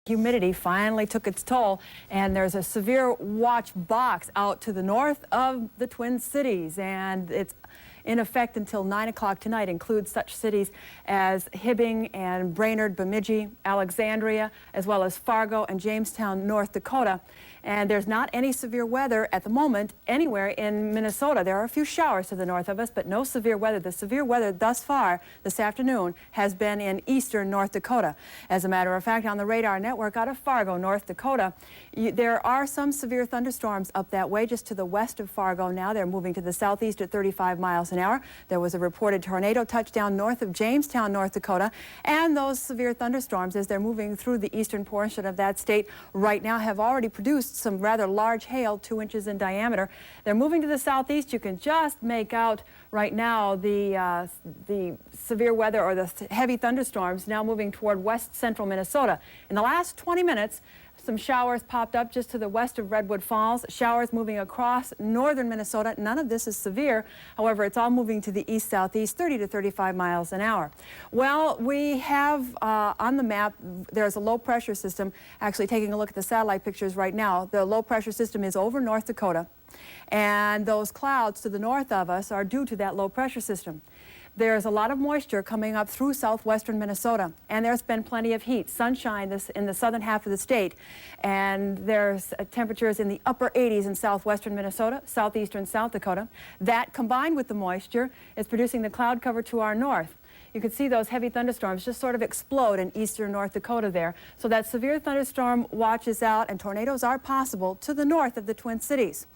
Humidity finally took its toll, and there's a severe watch box out to the north of the Twin Cities, and it's in effect until 9 o'clock tonight. Includes such cities as Hibbing and Brainerd, Bemidji, Alexandria, as well as Fargo and Jamestown, North Dakota. And there's not any severe weather at the moment anywhere in Minnesota. There are a few showers to the north of us, but no severe weather. The severe weather thus far this afternoon has been in eastern North Dakota. As a matter of fact, on the radar network out of Fargo, North Dakota, there are some severe thunderstorms up that way just to the west of Fargo now. They're moving to the southeast at 35 miles an hour. There was a reported tornado touchdown north of Jamestown, North Dakota, and those severe thunderstorms, as they're moving through the eastern portion of that state right now, have already produced some rather large hail, 2 inches in diameter. They're moving to the southeast. You can just make out right now the severe weather, or the heavy thunderstorms, now moving toward west central Minnesota. In the last 20 minutes, some showers popped up just to the west of Redwood Falls, showers moving across northern Minnesota. None of this is severe. However, it's all moving to the east-southeast, 30 to 35 miles an hour. Well, we have on the map, there's a low-pressure system. Actually, taking a look at the satellite pictures right now, the low-pressure system is over North Dakota, and those clouds to the north of us are due to that low-pressure system. There's a lot of moisture coming up through southwestern Minnesota, and there's been plenty of heat, sunshine in the southern half of the state, and there's temperatures in the upper 80s in southwestern Minnesota, southeastern South Dakota. That, combined with the moisture, is producing the cloud cover to our north. You can see those heavy thunderstorms just sort of explode in eastern North Dakota there. So that severe thunderstorm watch is out, and tornadoes are possible to the north of the Twin Cities.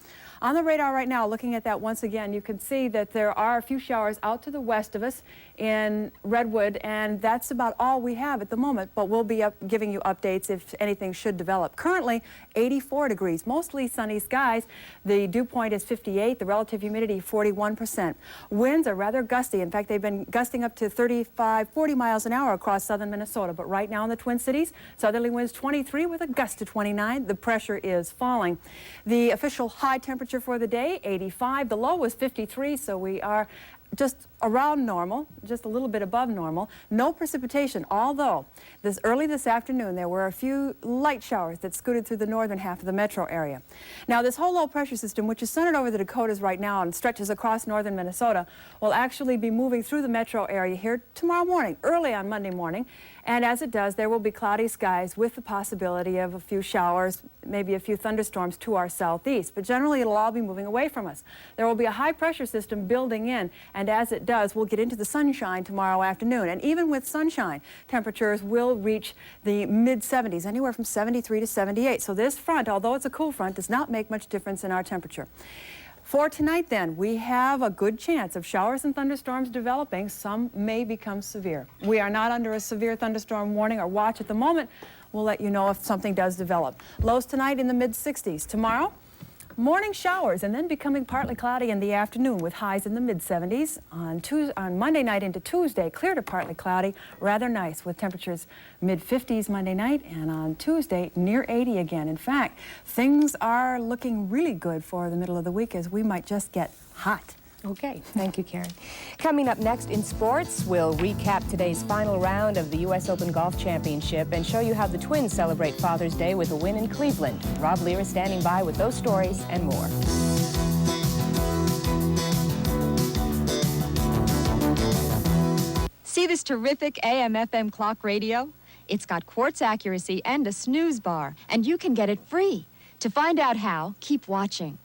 On the radar right now, looking at that once again, you can see that there are a few showers out to the west of us in Redwood, and that's about all we have at the moment, but we'll be giving you updates if anything should develop. Currently, 84 degrees, mostly sunny skies. The dew point is 58, the relative humidity 41%. Winds are rather gusty. In fact, they've been gusting up to 35, 40 miles an hour across southern Minnesota, but right now in the Twin Cities, southerly winds 23 with a gust to 29. The pressure is falling. The official high temperature for the day, 85. The low was 53, so we are just around normal, just a little bit above normal. No precipitation, although early this afternoon there were a few light showers that scooted through the northern half of the metro area. Now, this whole low pressure system, which is centered over the Dakotas right now and stretches across northern Minnesota, will actually be moving through the metro area here tomorrow morning, early on Monday morning. And as it does, there will be cloudy skies with the possibility of a few showers, maybe a few thunderstorms to our southeast. But generally, it'll all be moving away from us. There will be a high pressure system building in, and as it does, we'll get into the sunshine tomorrow afternoon. And even with sunshine, temperatures will reach the mid-70s, anywhere from 73 to 78. So this front, although it's a cool front, does not make much difference in our temperature. For tonight, then, we have a good chance of showers and thunderstorms developing. Some may become severe. We are not under a severe thunderstorm warning or watch at the moment. We'll let you know if something does develop. Lows tonight in the mid-60s. Tomorrow, morning showers and then becoming partly cloudy in the afternoon with highs in the mid-70s. On Monday night into Tuesday, clear to partly cloudy, rather nice with temperatures mid-50s Monday night, and on Tuesday near 80 again. In fact, things are looking really good for the middle of the week, as we might just get hot. Okay, thank you, Karen. Coming up next in sports, we'll recap today's final round of the U.S. Open Golf Championship and show you how the Twins celebrate Father's Day with a win in Cleveland. Robb Leer is standing by with those stories and more. See this terrific AM/FM clock radio? It's got quartz accuracy and a snooze bar, and you can get it free. To find out how, keep watching.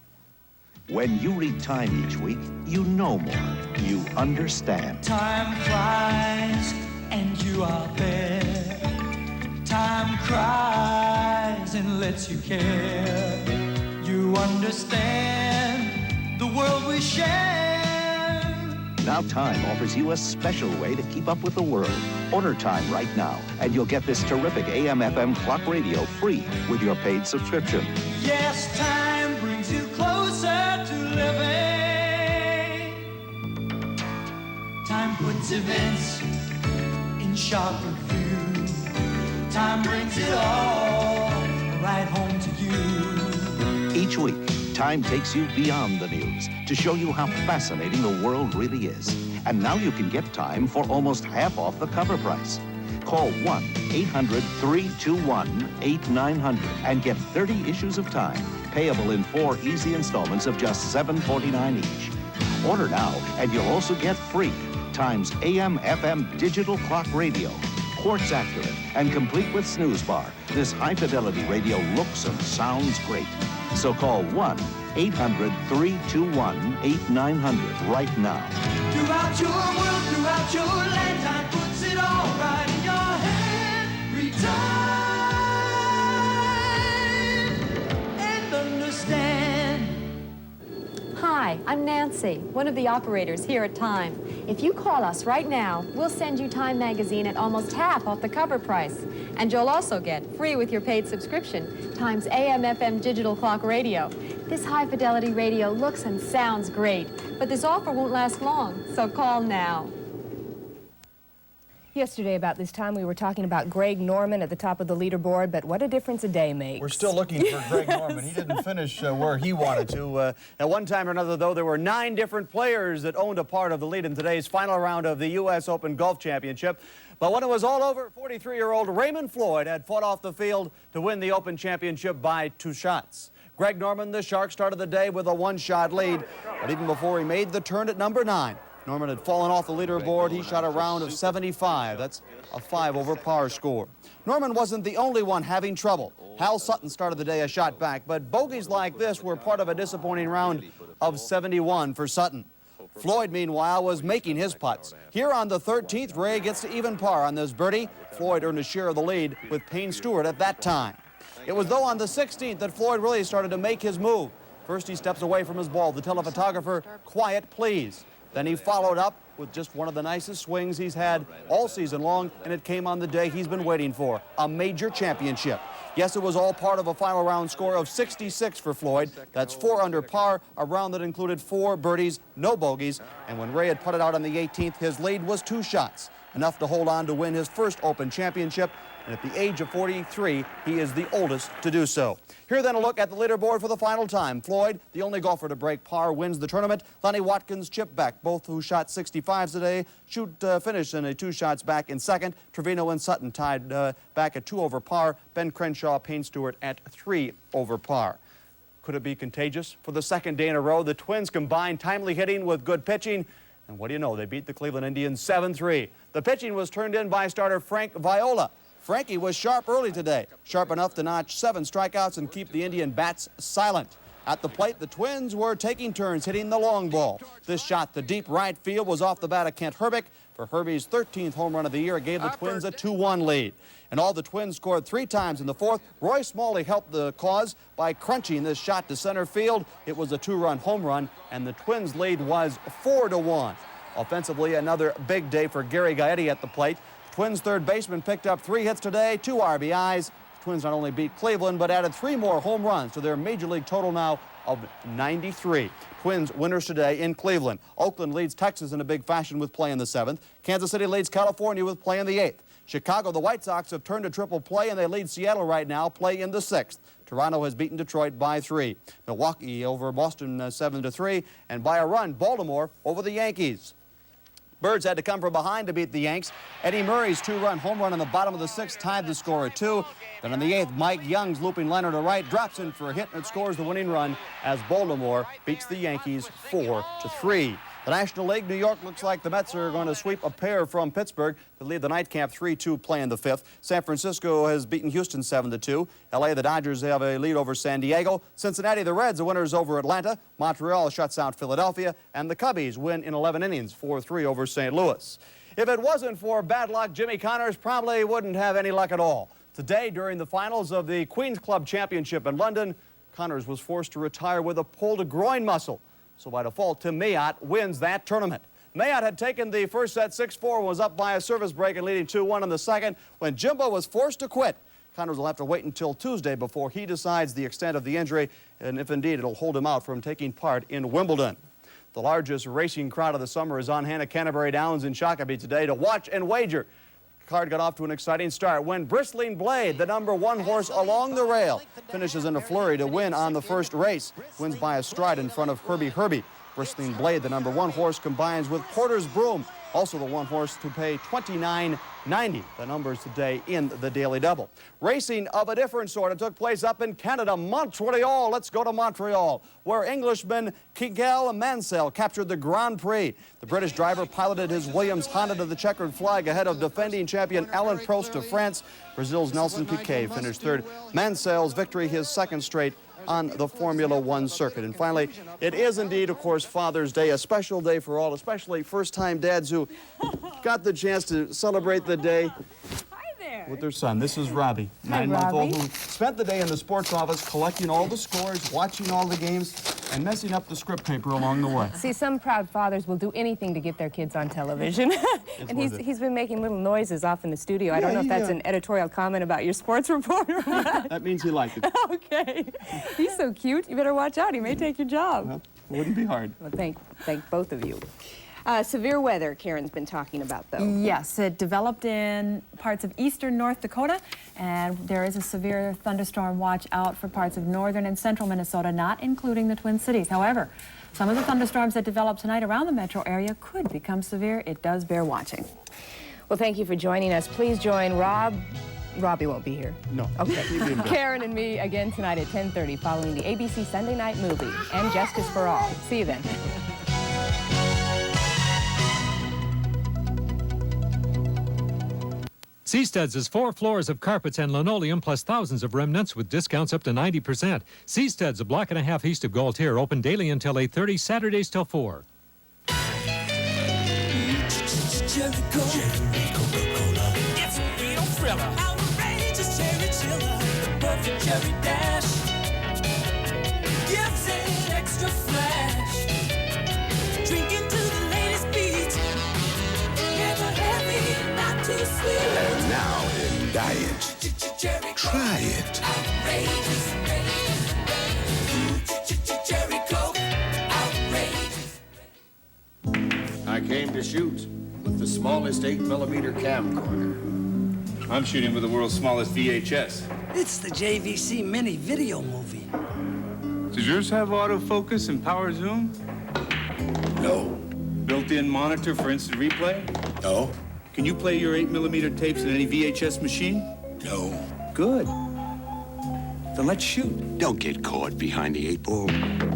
When you read time each week, you know more. You understand. Time flies and you are there. Time cries and lets you care. You understand the world we share. Now Time offers you a special way to keep up with the world. Order Time right now, and you'll get this terrific AM/FM clock radio free with your paid subscription. Yes, time brings you closer to living. Time puts events in sharper view. Time brings it all right home to you. Each week, Time takes you beyond the news to show you how fascinating the world really is. And now you can get Time for almost half off the cover price. Call 1-800-321-8900 and get 30 issues of Time, payable in 4 easy installments of just $7.49 each. Order now, and you'll also get free Time's AM/FM digital clock radio. Quartz accurate and complete with snooze bar, this high-fidelity radio looks and sounds great. So call 1-800-321-8900 right now. Throughout your world, throughout your land, time puts it all right in your hand. Read time and understand. Hi, I'm Nancy, one of the operators here at Time. If you call us right now, we'll send you Time magazine at almost half off the cover price. And you'll also get, free with your paid subscription, Time's AM/FM digital clock radio. This high-fidelity radio looks and sounds great, but this offer won't last long, so call now. Yesterday about this time we were talking about Greg Norman at the top of the leaderboard, but what a difference a day makes. We're still looking for Greg Norman. He didn't finish where he wanted to. At one time or another, though, there were 9 different players that owned a part of the lead in today's final round of the U.S. Open Golf Championship. But when it was all over, 43-year-old Raymond Floyd had fought off the field to win the Open Championship by 2 shots. Greg Norman, the Shark, started the day with a 1-shot lead, but even before he made the turn at number 9, Norman had fallen off the leaderboard. He shot a round of 75. That's a 5 over par score. Norman wasn't the only one having trouble. Hal Sutton started the day a shot back, but bogeys like this were part of a disappointing round of 71 for Sutton. Floyd, meanwhile, was making his putts. Here on the 13th, Ray gets to even par on this birdie. Floyd earned a share of the lead with Payne Stewart at that time. It was, though, on the 16th that Floyd really started to make his move. First, he steps away from his ball to tell a photographer, "Quiet, please." Then he followed up with just one of the nicest swings he's had all season long, and it came on the day he's been waiting for, a major championship. Yes, it was all part of a final round score of 66 for Floyd. That's 4 under par, a round that included 4 birdies, no bogeys. And when Ray had putted out on the 18th, his lead was 2 shots, enough to hold on to win his first Open Championship. And at the age of 43, he is the oldest to do so. Here then a look at the leaderboard for the final time. Floyd, the only golfer to break par, wins the tournament. Lonnie Watkins, Chip Beck, both who shot 65s today, finished in a 2 shots back in second. Trevino and Sutton tied back at 2 over par. Ben Crenshaw, Payne Stewart at 3 over par. Could it be contagious? For the second day in a row, the Twins combined timely hitting with good pitching. And what do you know? They beat the Cleveland Indians 7-3. The pitching was turned in by starter Frank Viola. Frankie was sharp early today, sharp enough to notch 7 strikeouts and keep the Indian bats silent. At the plate, the Twins were taking turns hitting the long ball. This shot to deep right field was off the bat of Kent Herbick. For Herbie's 13th home run of the year, it gave the Twins a 2-1 lead. And all the Twins scored 3 times in the 4th. Roy Smalley helped the cause by crunching this shot to center field. It was a 2-run home run, and the Twins' lead was 4-1. Offensively, another big day for Gary Gaetti at the plate. Twins third baseman picked up 3 hits today, 2 RBIs. The Twins not only beat Cleveland, but added 3 more home runs to their major league total now of 93. Twins winners today in Cleveland. Oakland leads Texas in a big fashion with play in the 7th. Kansas City leads California with play in the 8th. Chicago, the White Sox have turned to triple play, and they lead Seattle right now, play in the 6th. Toronto has beaten Detroit by 3. Milwaukee over Boston 7-3, and by a run, Baltimore over the Yankees. Birds had to come from behind to beat the Yanks. Eddie Murray's 2-run home run in the bottom of the 6th tied the score at 2. Then in the 8th, Mike Young's looping liner to right drops in for a hit and it scores the winning run as Baltimore beats the Yankees 4-3. The National League, New York looks like the Mets are going to sweep a pair from Pittsburgh to lead the nightcap 3-2 play in the 5th. San Francisco has beaten Houston 7-2. LA, the Dodgers have a lead over San Diego. Cincinnati, the Reds, are winners over Atlanta. Montreal shuts out Philadelphia. And the Cubbies win in 11 innings, 4-3 over St. Louis. If it wasn't for bad luck, Jimmy Connors probably wouldn't have any luck at all. Today, during the finals of the Queen's Club Championship in London, Connors was forced to retire with a pulled groin muscle. So by default, Tim Mayotte wins that tournament. Mayotte had taken the first set 6-4 and was up by a service break and leading 2-1 in the second when Jimbo was forced to quit. Connors will have to wait until Tuesday before he decides the extent of the injury and if indeed it'll hold him out from taking part in Wimbledon. The largest racing crowd of the summer is on hand at Canterbury Downs in Shakopee today to watch and wager. Card got off to an exciting start when Bristling Blade, the #1 horse along the rail, finishes in a flurry to win on the first race. Wins by a stride in front of Herbie. Bristling Blade, the #1 horse, combines with Porter's Broom, Also, the one horse to pay $29.90. The numbers today in the Daily Double. Racing of a different sort. It took place up in Canada, Montreal. Let's go to Montreal, where Englishman Kigel Mansell captured the Grand Prix. The British driver piloted his Williams Honda to the checkered flag ahead of defending champion Alain Prost of France. Brazil's Nelson Piquet finished third. Mansell's victory, his second straight on the Formula One circuit. And finally, it is indeed, of course, Father's Day, a special day for all, especially first-time dads who got the chance to celebrate the day with their son. This is Robbie, 9-month-old, who spent the day in the sports office collecting all the scores, watching all the games, and messing up the script paper along the way. See, some proud fathers will do anything to get their kids on television. And he's been making little noises off in the studio. I don't know if that's an editorial comment about your sports reporter. That means he liked it. Okay. He's so cute. You better watch out. He may take your job. Well, it wouldn't be hard. Well, thank both of you. Severe weather, Karen's been talking about, though. Yes, it developed in parts of eastern North Dakota, and there is a severe thunderstorm watch out for parts of northern and central Minnesota, not including the Twin Cities. However, some of the thunderstorms that develop tonight around the metro area could become severe. It does bear watching. Well, thank you for joining us. Please join Robbie won't be here. No. Okay. Karen and me again tonight at 10:30 following the ABC Sunday Night Movie and Justice for All. See you then. Seastead's is 4 floors of carpets and linoleum plus thousands of remnants with discounts up to 90%. Seastead's, a block and a half east of Gaultier, open daily until 8:30, Saturdays till 4. It's a real thriller. Outrageous cherry chiller. The perfect cherry dash gives it extra flash. Drinking to the latest beat. Never heavy, not too sweet. And now in diet. Try it. Outrageous. Cherry Coke. Outrageous. I came to shoot with the smallest 8mm camcorder. I'm shooting with the world's smallest VHS. It's the JVC mini video movie. Does yours have autofocus and power zoom? No. Built-in monitor for instant replay? No. Can you play your 8mm tapes in any VHS machine? No. Good. Then let's shoot. Don't get caught behind the 8-ball.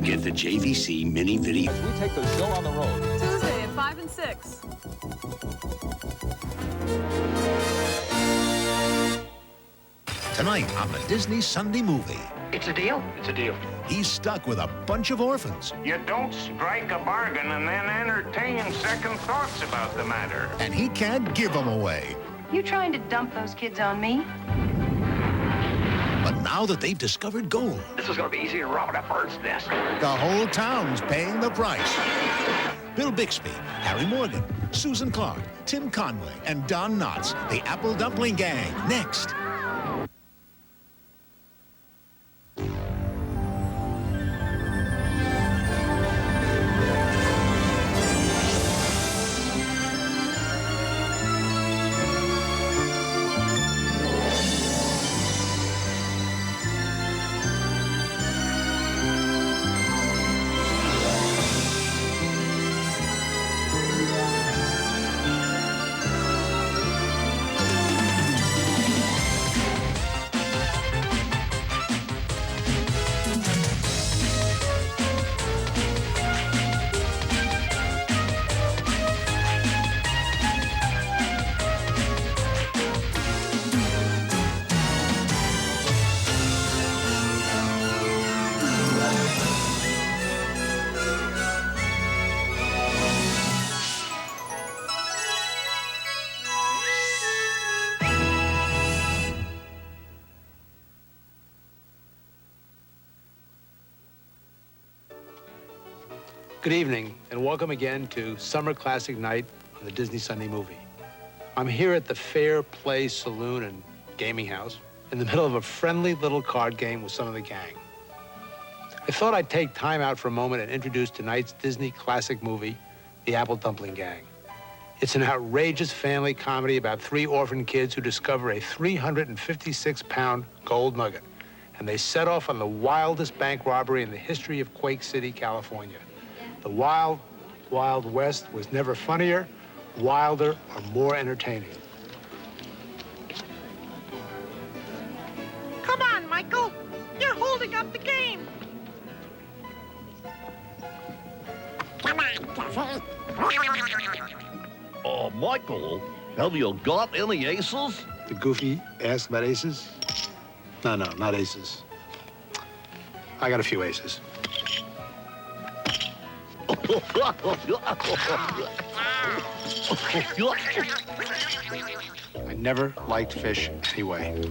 Get the JVC mini video. We take the show on the road. Tuesday at 5 and 6. Tonight on the Disney Sunday Movie. It's a deal? It's a deal. He's stuck with a bunch of orphans. You don't strike a bargain and then entertain second thoughts about the matter. And he can't give them away. You trying to dump those kids on me? But now that they've discovered gold, This is going to be easy to rob a bird's nest. the whole town's paying the price. Bill Bixby, Harry Morgan, Susan Clark, Tim Conway, and Don Knotts, the Apple Dumpling Gang, next. Good evening, and welcome again to Summer Classic Night on the Disney Sunday Movie. I'm here at the Fair Play Saloon and Gaming House in the middle of a friendly little card game with some of the gang. I thought I'd take time out for a moment and introduce tonight's Disney classic movie, The Apple Dumpling Gang. It's an outrageous family comedy about 3 orphan kids who discover a 356-pound gold nugget, and they set off on the wildest bank robbery in the history of Quake City, California. The wild, wild west was never funnier, wilder or more entertaining. Come on, Michael. You're holding up the game. Come on, Michael, have you got any aces? The Goofy asked about aces? No, not aces. I got a few aces. I never liked fish anyway.